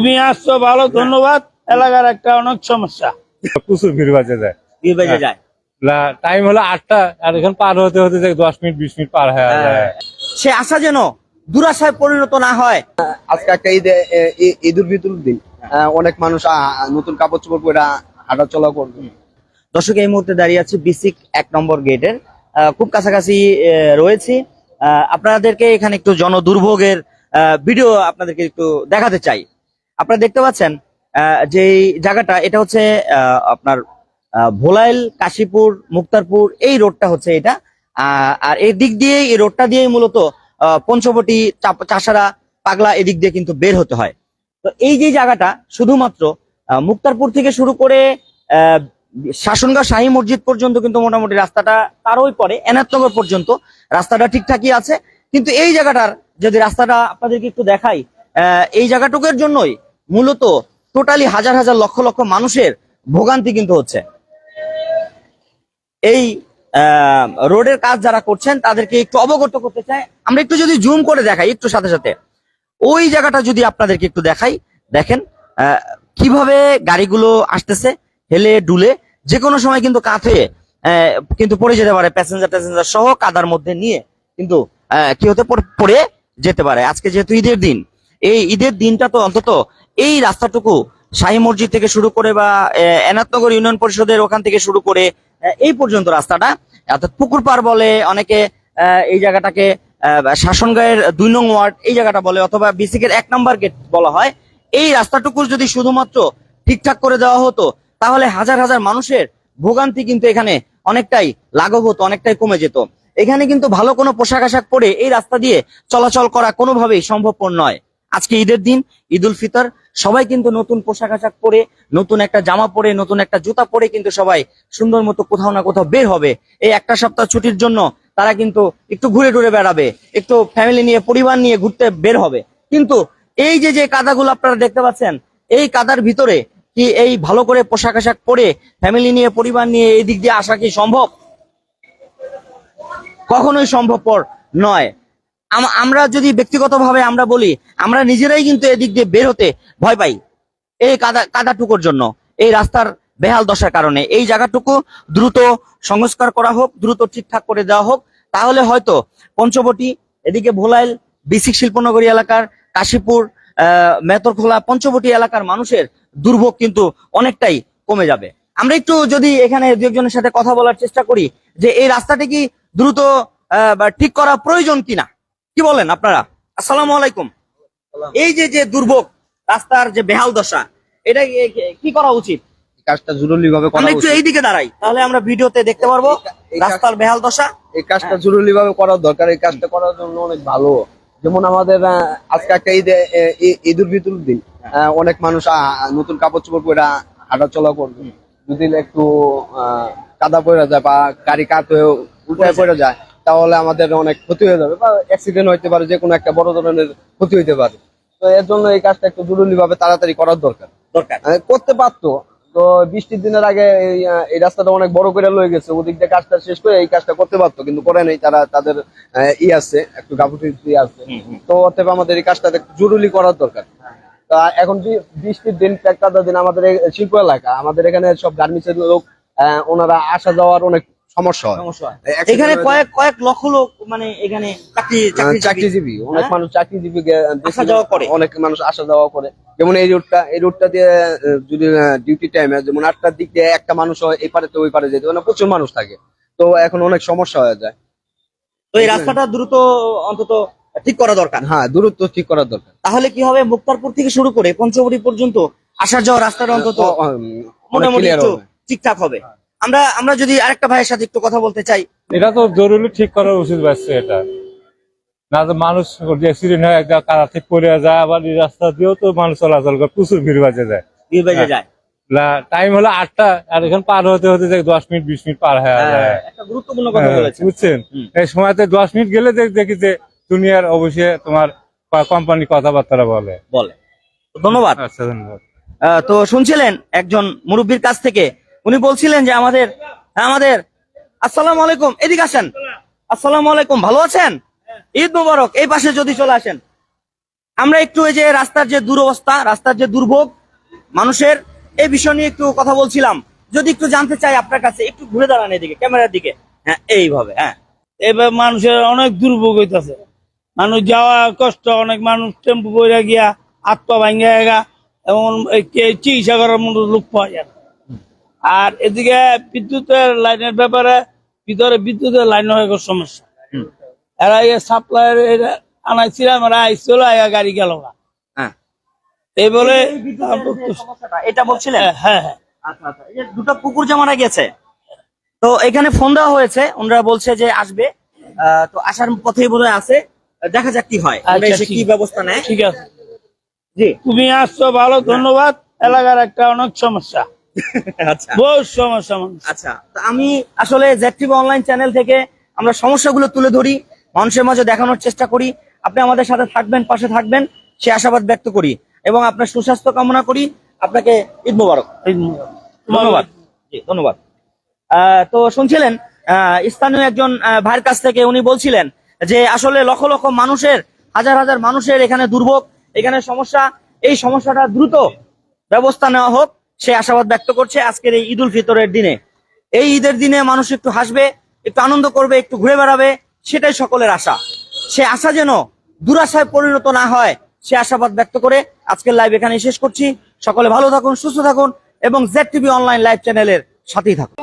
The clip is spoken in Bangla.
তুমি আসছো ভালো, ধন্যবাদ। এলাকার একটা অনেক সমস্যা, প্রচুর ভিড় বাজে যায়। ভিড় বেজে যায়। টাইম হলো 8টা, আর এখন পার হতে হতে 10 মিনিট 20 মিনিট পার হয়ে যায়। সে আশা যেন দুরাশায় পরিণত না হয়। আজকে একটা ঈদুল ফিতরের দিন, অনেক মানুষ নতুন কাপড় চোপড় পরে হাঁটা চলা করবে। দর্শক, এই মুহূর্তে দাঁড়িয়ে আছি বিসিক 1 নম্বর গেটের খুব কাছাকাছি রয়েছি। আপনাদেরকে এখানে একটু জনদুর্ভোগের ভিডিও আপনাদেরকে একটু দেখাতে চাই। আপনারা দেখতে পাচ্ছেন যে জায়গাটা, এটা হচ্ছে আপনার ভোলাইল, কাশীপুর, মুক্তারপুর, এই রোডটা হচ্ছে এটা। আর এই দিক দিয়ে, এই রোডটা দিয়ে মূলত পঞ্চবটি, চাষারা, পাগলা এদিক দিয়ে কিন্তু বের হতে হয়। তো এই যে জায়গাটা শুধুমাত্র মুক্তারপুর থেকে শুরু করে শাসনগাঁও শাহী মসজিদ পর্যন্ত কিন্তু মোটামুটি রাস্তাটা তারই পরে এনায়তনগর পর্যন্ত রাস্তাটা ঠিকঠাকই আছে। কিন্তু এই জায়গাটার যদি রাস্তাটা আপনাদেরকে একটু দেখাই, এই জায়গাটুকুর জন্যই মূলত টোটালি হাজার হাজার লক্ষ লক্ষ মানুষের ভোগান্তি কিন্তু হচ্ছে। এই রোডের কাজ যারা করছেন তাদেরকে একটু অবগত করতে চাই। আমরা একটু যদি জুম করে দেখাই একটু সাথে সাথে, ওই জায়গাটা যদি আপনাদেরকে একটু দেখাই, দেখেন কিভাবে গাড়িগুলো আসতেছে হেলে ডুলে, যে কোনো সময় কিন্তু কাত হয়ে কিন্তু পড়ে যেতে পারে, প্যাসেঞ্জার সহ কাদার মধ্যে নিয়ে কিন্তু কি হতে পড়ে যেতে পারে। আজকে যেহেতু ঈদের দিন, এই ঈদের দিনটা তো অন্তত এই রাস্তাটুকু শাহী মসজিদ থেকে শুরু করে বা এনায়তনগর ইউনিয়ন পরিষদের ওখান থেকে শুরু করে এই পর্যন্ত রাস্তাটা, অর্থাৎ পুকুর পাড় বলে অনেকে, এই জায়গাটাকে শাসনগাঁয়ের 2 নং ওয়ার্ড এই জায়গাটা বলে, অথবা বিসিকের 1 নম্বর গেট বলা হয়। এই রাস্তাটুকু যদি শুধুমাত্র ঠিকঠাক করে দেওয়া হতো, তাহলে হাজার হাজার মানুষের ভোগান্তি কিন্তু এখানে অনেকটাই লাঘব হতো, অনেকটাই কমে যেত। এখানে কিন্তু ভালো কোনো পোশাক আশাক পরে এই রাস্তা দিয়ে চলাচল করা কোনোভাবেই সম্ভবপর নয়। আজকে ঈদের দিন, ঈদুল ফিতর, সবাই কিন্তু নতুন পোশাক আশাক পরে, নতুন একটা জামা পরে, নতুন একটা জুতা পরে কিন্তু সবাই সুন্দর মতো কোথাও না কোথাও বের হবে। এই একটা সপ্তাহ ছুটির জন্য তারা কিন্তু একটু ঘুরে টুরে বেড়াবে, একটু ফ্যামিলি নিয়ে, পরিবার নিয়ে ঘুরতে বের হবে। কিন্তু এই যে যে কাদাগুলো আপনারা দেখতে পাচ্ছেন, এই কাদার ভিতরে কি এই ভালো করে পোশাক আশাক পরে ফ্যামিলি নিয়ে, পরিবার নিয়ে এই দিক দিয়ে আসা কি সম্ভব? কখনোই সম্ভবপর নয়। আমরা যদি ব্যক্তিগতভাবে আমরা বলি, আমরা নিজেরাই কিন্তু এদিক দিয়ে বের হতে ভয় পাই এই কাদাটুকুর জন্য, এই রাস্তার বেহাল দশার কারণে। এই জায়গাটুকু দ্রুত সংস্কার করা হোক, দ্রুত ঠিকঠাক করে দেওয়া হোক, তাহলে হয়তো পঞ্চবটি, এদিকে ভোলাইল, বিসিক শিল্পনগরী এলাকার, কাশীপুর, মেতরখোলা, পঞ্চবটি এলাকার মানুষের দুর্ভোগ কিন্তু অনেকটাই কমে যাবে। আমরা একটু যদি এখানে দু একজনের সাথে কথা বলার চেষ্টা করি যে এই রাস্তাটি কি দ্রুত ঠিক করা প্রয়োজন কিনা, কি বলেন আপনারা? আসসালামু আলাইকুম। এই যে যে দুর্ভোগ, রাস্তার যে বেহাল দশা, এটা কি করা উচিত? কাজটা জরুরি ভাবে করা আমরা একটু উচিত। এইদিকে দাঁড়াই, তাহলে আমরা ভিডিওতে দেখতে পারবো রাস্তার বেহাল দশা। এই কাজটা জরুরি ভাবে করা দরকার। এই কাজটা করার জন্য অনেক ভালো। যেমন আমাদের আজকে একটা ঈদুল ফিতরের দিন, অনেক মানুষ নতুন কাপড় চোপড় পরে হাঁটা চলা করবে। যদি একটু কাদা পড়ে যায় বা গাড়ি কাত হয়ে উল্টায় পড়ে যায়, তাহলে আমাদের অনেক ক্ষতি হয়ে যাবে বা অ্যাক্সিডেন্ট হইতে পারে, যে কোনো একটা বড় ধরনের ক্ষতি হইতে পারে। তো এর জন্য এই কাজটা একটু জরুরি ভাবে তাড়াতাড়ি করার দরকার। করতে পারতো তো বৃষ্টির দিনের আগে এই রাস্তাটা অনেক বড় করে লয়ে গেছে, ওদিক দিয়ে কাজটা শেষ করে এই কাজটা করতে পারতো, কিন্তু করে নেই। তারা তাদের আছে, একটু গাফুটি আছে। তো অতএব আমাদের এই কাজটা জরুরি করার দরকার। এখন বৃষ্টির দিন, কাদার দিন, আমাদের শিল্প এলাকা, আমাদের এখানে সব গার্মেন্টসের লোক, ওনারা আসা যাওয়ার অনেক সমস্যা হয়। এখানে কয়েক লক্ষ লোক, মানে এখানে চাকরিজীবী, অনেক মানুষ চাকরিজীবী আসা যাওয়া করে, অনেক মানুষ আসা যাওয়া করে। যেমন এই রুটটা দিয়ে যদি ডিউটি টাইমে, যেমন 8টার দিক দিয়ে একটা মানুষ এই পারে তো ওই পারে যেতে, মানে প্রচুর মানুষ থাকে। তো এখন অনেক সমস্যা হয়ে যায়। তো এই রাস্তাটা দ্রুত অন্তত ঠিক করা দরকার। হ্যাঁ, দূরত্ব ঠিক করার দরকার। তাহলে কি হবে, মুক্তারপুর থেকে শুরু করে পঞ্চবটি পর্যন্ত আসা যাওয়া রাস্তাটা অন্তত মোটামুটি একটু ঠিকঠাক হবে। আমরা যদি আরেকটা ভাইয়ের সাথে একটু কথা বলতে চাই। এটা তো জরুরি ঠিক করা উচিত বাড়ছে, এটা না তো মানুষ অ্যাক্সিডেন্ট হয়, একটা কারা ঠিক করে যায়। আবার এই রাস্তা দিয়েও তো মানুষ চলাচল করে, প্রচুর ভিড় বাজে যায়। ভিড় বেজে যায়। টাইম হলো 8টা, আর এখন পার হতে হতে 10 মিনিট 20 মিনিট পার হয়ে যায়। একটা গুরুত্বপূর্ণ কথা বলেছেন, বুঝছেন? এই সময়তে 10 মিনিট গেলে দেখি যে দুনিয়ার অবশ্যই তোমার কোম্পানি কথাবার্তা বলে। ধন্যবাদ। আচ্ছা, ধন্যবাদ। তো শুনছিলেন একজন মুরব্বীর কাছ থেকে, উনি বলছিলেন যে আমাদের আসসালামু আলাইকুম, এদিকে আসেন। আসসালামু আলাইকুম, ভালো আছেন? ঈদ মোবারক। এই পাশে যদি চলে আসেন, আমরা একটু এই যে রাস্তার যে দুরবস্থা, রাস্তার যে দুর্ভোগ মানুষের, এই বিষয় নিয়ে একটু কথা বলছিলাম। যদি একটু জানতে চাই আপনার কাছে, একটু ঘুরে দাঁড়ান এদিকে ক্যামেরার দিকে। হ্যাঁ, এইভাবে। হ্যাঁ, এবার মানুষের অনেক দুর্ভোগ হইতাছে, মানুষ যাওয়া কষ্ট, অনেক মানুষ টেম্পু বইরা গিয়া হাত পা ভাঙ্গা গা, এমন চিকিৎসা করার মতো লোক পাওয়া যায় না। আর এদিকে বিদ্যুতের লাইনের ব্যাপারে ভিতরে বিদ্যুতের লাইন হয়ে সমস্যা। এরা সাপ্লাইয়ের আনাইছিলাম, এরা আইসল আয়া গাড়ি গেল না। হ্যাঁ, এই বলে সমস্যাটা এটা বলছিলেন। হ্যাঁ হ্যাঁ আচ্ছা আচ্ছা, এই যে দুটো কুকুর যে মারা গেছে, তো এখানে ফোন দেওয়া হয়েছে, ওনারা বলছে যে আসবে। তো আসার পথেই বোধহয় আছে, দেখা যাক কি হয়, ওরা আচ্ছা, এসে ঠিক কি ব্যবস্থা নেয়। ঠিক আছে, জি। তুমি আসছো ভালো, ধন্যবাদ। এলাকার একটা অনেক সমস্যা, আচ্ছা বহু সমস্যা মানুষ। আচ্ছা, তো আমি আসলে ZTV অনলাইন চ্যানেল থেকে আমরা সমস্যাগুলো তুলে ধরি, মানুষের মাঝে দেখানোর চেষ্টা করি। আপনি আমাদের সাথে থাকবেন, পাশে থাকবেন, সে আশাবাদ ব্যক্ত করি এবং আপনার সুস্বাস্থ্য কামনা করি। আপনাকে ঈদ মোবারক। ধন্যবাদ। জি, ধন্যবাদ। তো শুনছিলেন স্থানীয় একজন ভাইয়ের কাছ থেকে, উনি বলছিলেন যে আসলে লক্ষ লক্ষ মানুষের, হাজার হাজার মানুষের এখানে দুর্ভোগ, এখানে সমস্যা, এই সমস্যাটা দ্রুত ব্যবস্থা নেওয়া হোক, সে আশাবাদ ব্যক্ত করছে আজকের এই ঈদুল ফিতরের দিনে। এই ঈদের দিনে মানুষ একটু হাসবে, একটু আনন্দ করবে, একটু ঘুরে বেড়াবে, সেটাই সকলের আশা। সে আশা যেন দুরাশায় পরিণত না হয়, সে আশাবাদ ব্যক্ত করে আজকের লাইভ এখানে শেষ করছি। সকলে ভালো থাকুন, সুস্থ থাকুন এবং ZTV অনলাইন লাইভ চ্যানেলের সাথেই থাকুন।